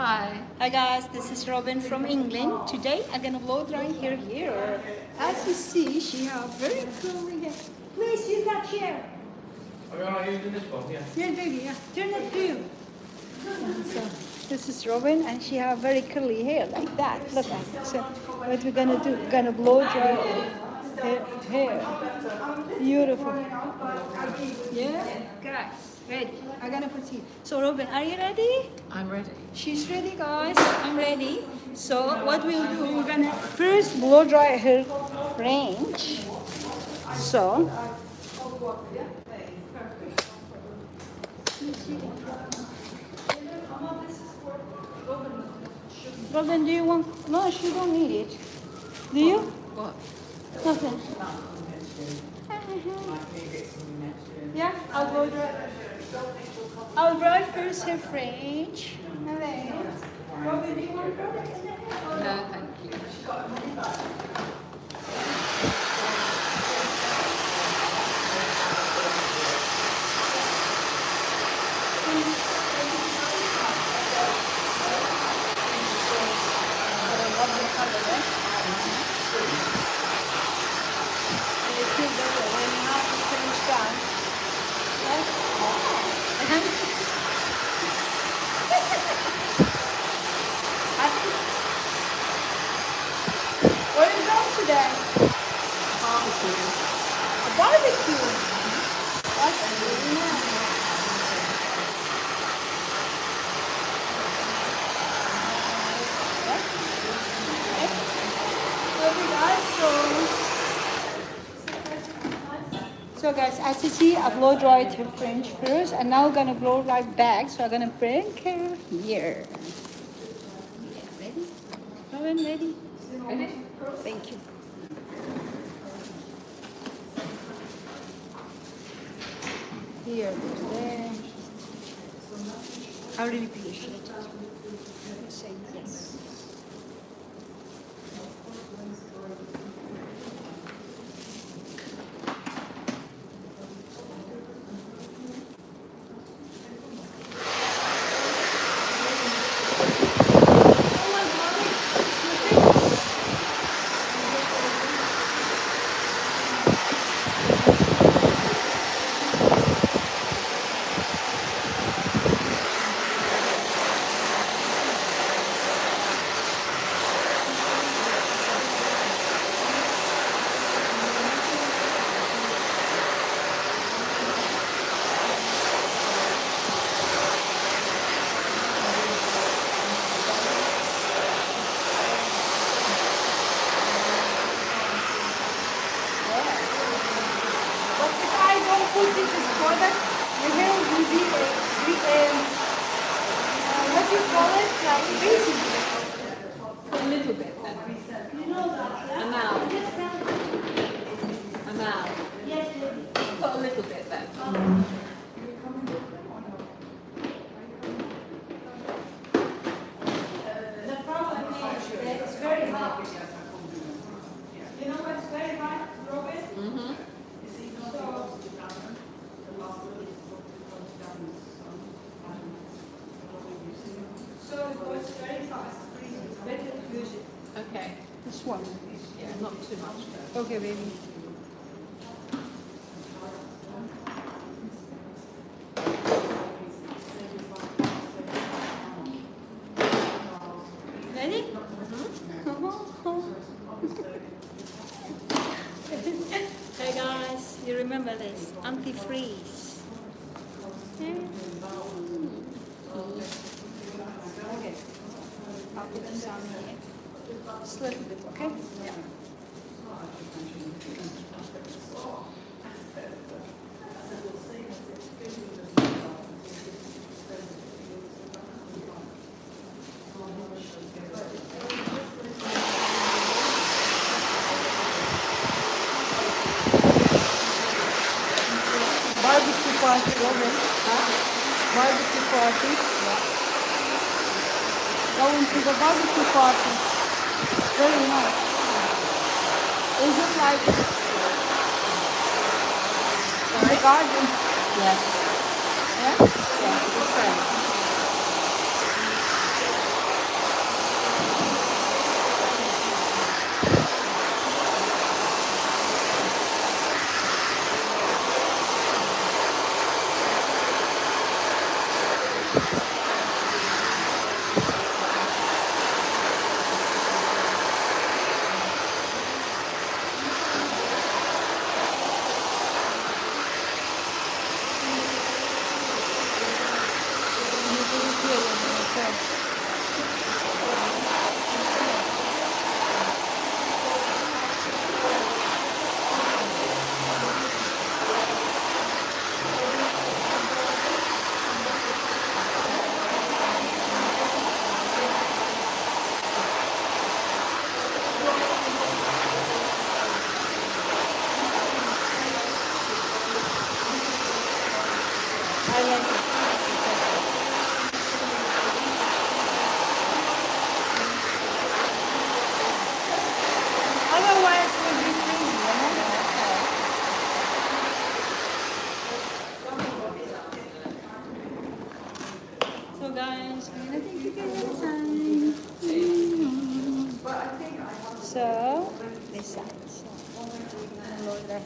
Hi. Hi guys, this is Robin from England. Today I'm gonna blow dry her hair. As you see, she have very curly hair. Please use that chair. Oh, are you using this one? Yeah. Yeah, baby, yeah. Turn it to you. So this is Robin, and she have very curly hair like that. Look at it. So what we're gonna do? We're gonna blow dry her hair. Beautiful. Yeah, guys, ready. I'm gonna proceed. So Robin, are you ready? I'm ready. She's ready, guys. I'm ready. So what we'll do, we're gonna first blow dry her fringe. So Robin, do you want? No, she don't need it. Do you? What? Nothing. Yeah, I'll blow dry. I'll dry first her fringe. And then, Robin, do you want to? No, thank you. Where are you going today? Barbecue. A barbecue. That's really nice. Okay, guys, so guys, as you see, I blow dried her fringe first, and now I'm gonna blow right back. So I'm gonna bring her here. Yeah, ready? Robin, ready? Ready? Thank you. Here, there. I really appreciate it. You say yes. But if I don't put this product, your hair will be, what do you call it? Like greasy. A little bit then. Amal. Amal. Just put a little bit then. The problem is that it's very hot. You know what's very hot, Robin? Mm-hmm. So it goes very fast. It's better to use it. Okay. This one. Yeah, not too much though. Okay, baby. Ready? Hey guys, you remember this? Antifreeze. Okay. I'll put the sound in here. Just a little bit, okay? Yeah. Barbecue party, Robin. Barbecue party. Going to the barbecue party. Very nice. Is it like in the garden? Yes. Yeah? Yes, it's great. I like it. Otherwise, we'll be free, So guys, I'm gonna take you guys inside. So, this side. So, lower left.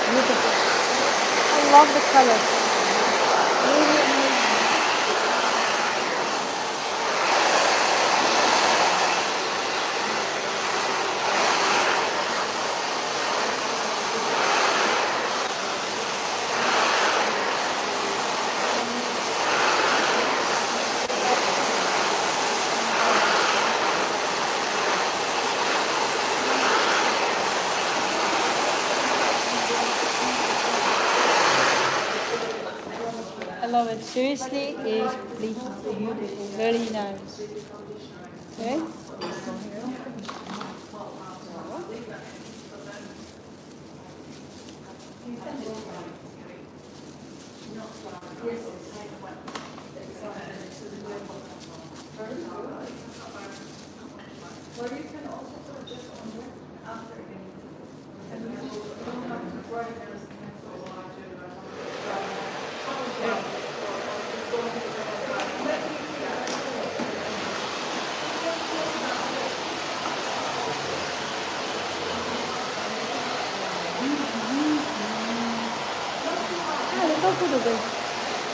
Beautiful. I love the color. Really amazing. I love it. Seriously, it's beautiful. Very nice. Okay?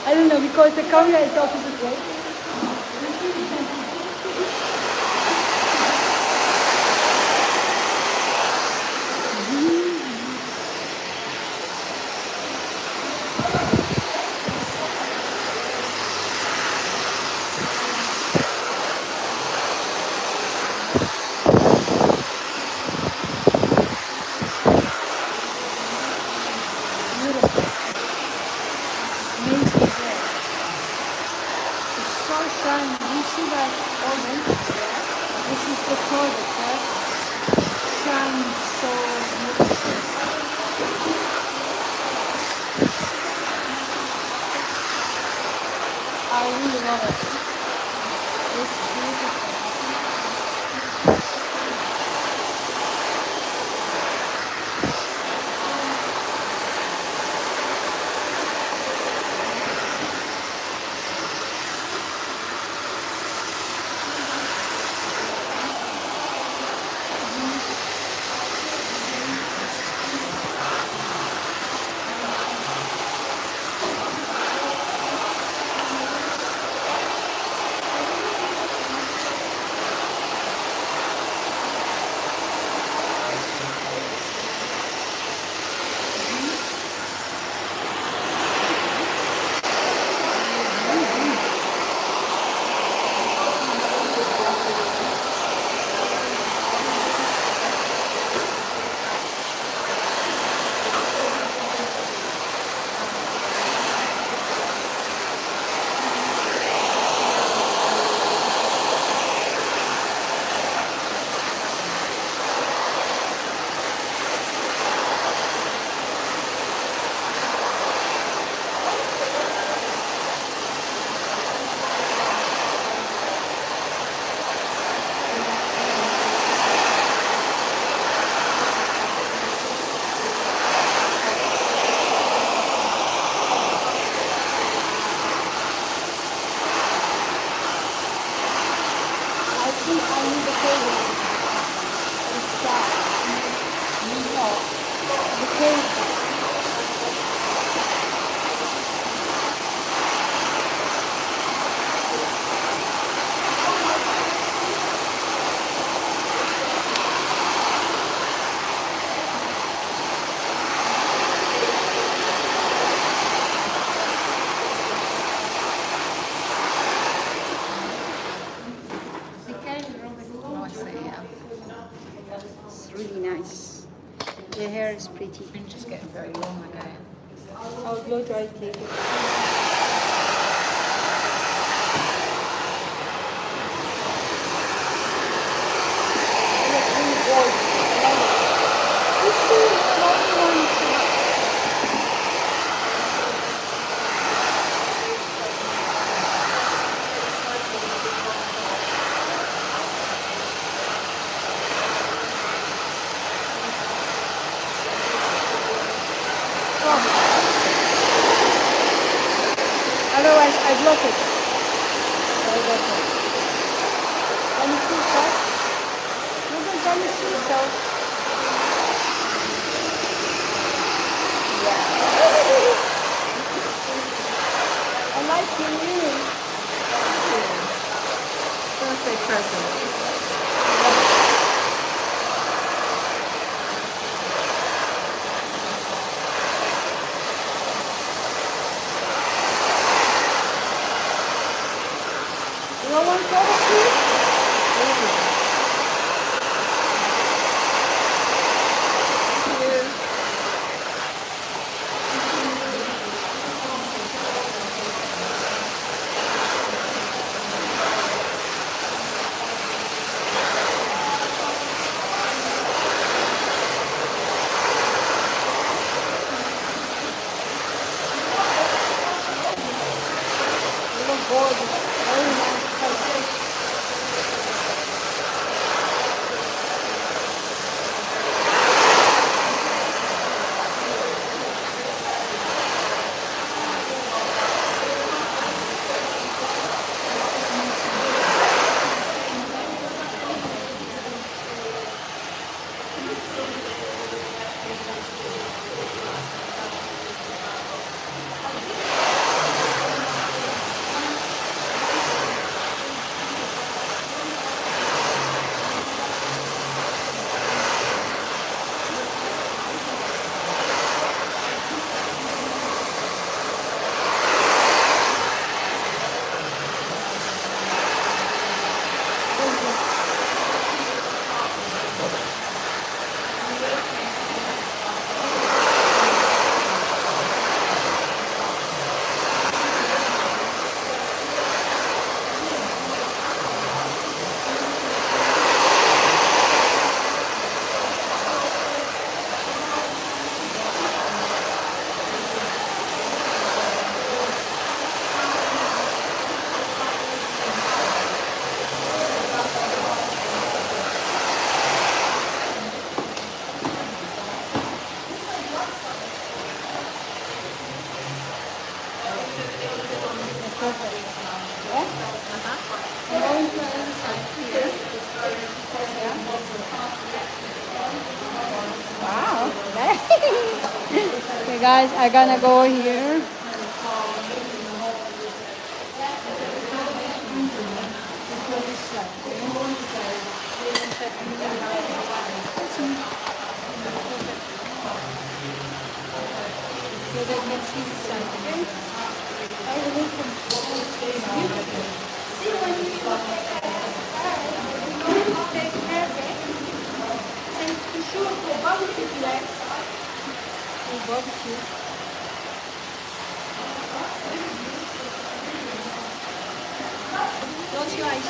I don't know because the camera is the opposite way. Beautiful. Amazing hair. It's so shiny. You see that orange? This is the product, right? Shines so beautiful. I really love it. It's beautiful. think I need the cable. It's that. No. The cable. It's really nice. The hair is pretty. It's just getting very long again. I'll blow dry take it. Otherwise, I block it. Sorry about that. Can you see that? Can you see so? Yeah. I like your earring. Birthday present. You want one photo, please? You look gorgeous. Very nice color. Perfect. Yeah? I'm going to the other side here. Yeah. Wow. Okay guys, I'm gonna go here. So they can see the side, okay? I will look from see when you look take perfect. And to show the barbecue flag. The barbecue. Close your eyes.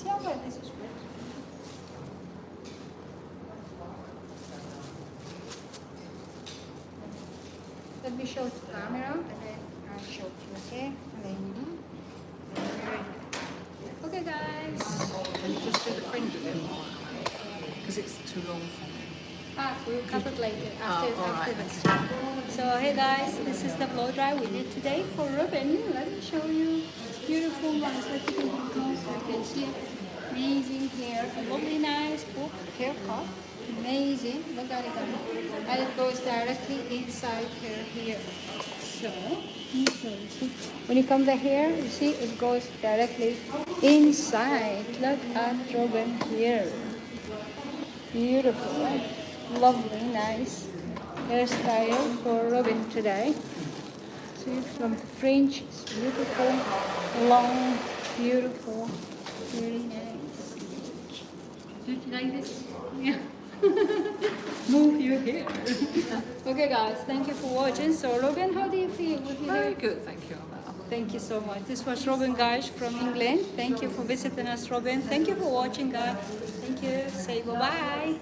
nice. Yeah, but this is good. Let me show to camera and then I'll show to you, okay? And then okay guys. Can you just do the fringe a bit more? Because it's too long for me. We'll cut it later after, all right, this. So hey guys, this is the blow dry we did today for Ruben. Let me show you. Beautiful ones. Let me get close so you can see it. Amazing hair. A lovely nice book haircut. Amazing. Look at it. And it goes directly inside her here. So when you come the hair, you see it goes directly inside. Look at Ruben here. Beautiful. Lovely, nice hairstyle for Robin today. See from French, it's beautiful, long, beautiful, very nice. Do you like this? Yeah. Move your hair. Okay, guys, thank you for watching. So, Robin, how do you feel with your Very hair? good, thank you, Amal. Thank you so much. This was Robin, guys, from England. Thank you for visiting us, Robin. Thank you for watching, guys. Thank you. Say bye-bye.